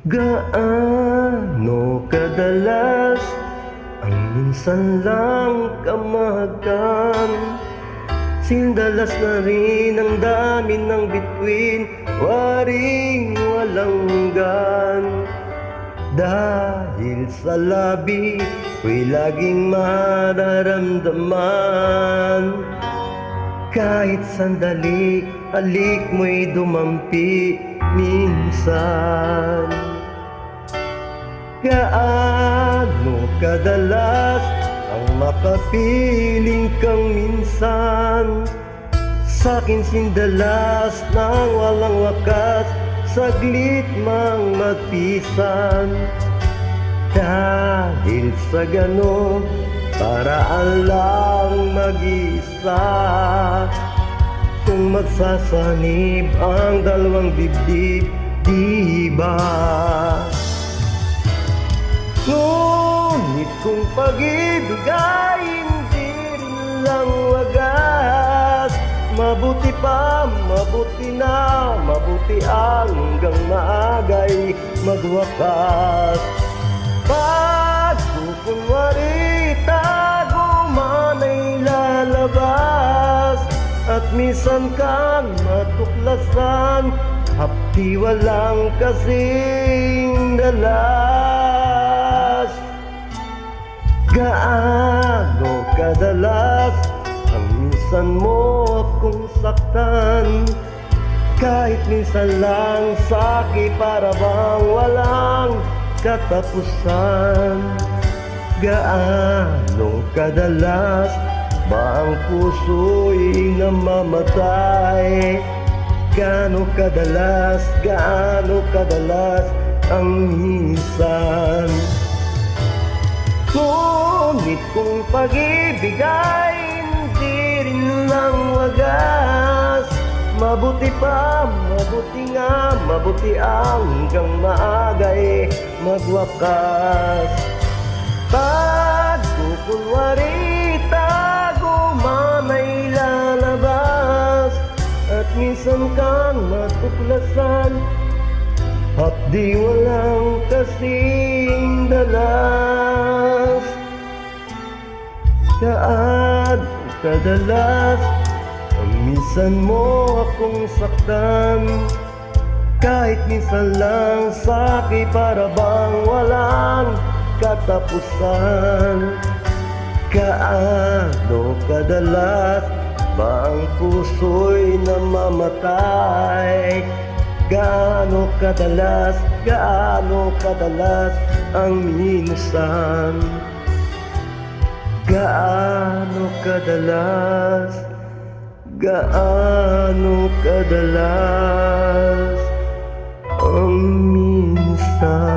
Gaano kadalas ang minsan lang kamahagan? Sindalas na rin ang dami ng bituin, waring walang hanggan. Dahil sa labi ko'y laging mararamdaman. Kahit sandali, halik mo'y dumampi minsan. Gaano kadalas ang makapiling kang minsan? Sa'kin sindalas nang walang wakas, saglit mang magpisan. Dahil sa ganon, paraan lang mag-isa. Kung magsasanib ang dalawang dibdib, di ba? Ngunit kung pag-ibig ay hindi rin lang wagas, mabuti pa, mabuti na, mabuti hanggang maagay magwakas. Pagkukunwari tago man ay lalabas, at minsan kang matuklasan, hapdi walang kasing dalas. Gaano kadalas ang minsan mo akong saktan? Kahit minsan lang sa'kin para bang walang katapusan. Gaano kadalas ba ang puso'y namamatay? Gaano kadalas ang minsan? Ngunit kung pag-ibig ay hindi rin lang wagas, mabuti pa, mabuti nga, mabuti hanggang maagay magwakas. Pagkukunwari tago man ay lalabas, at minsan kang matuklasan, at di walang kasing dalas. Gaano kadalas ang minsan mo akong saktan? Kahit minsan lang sa'kin para bang walang katapusan. Gaano kadalas ba ang puso'y namamatay? Gaano kadalas ang minusan? Gaano kadalas ang minsan?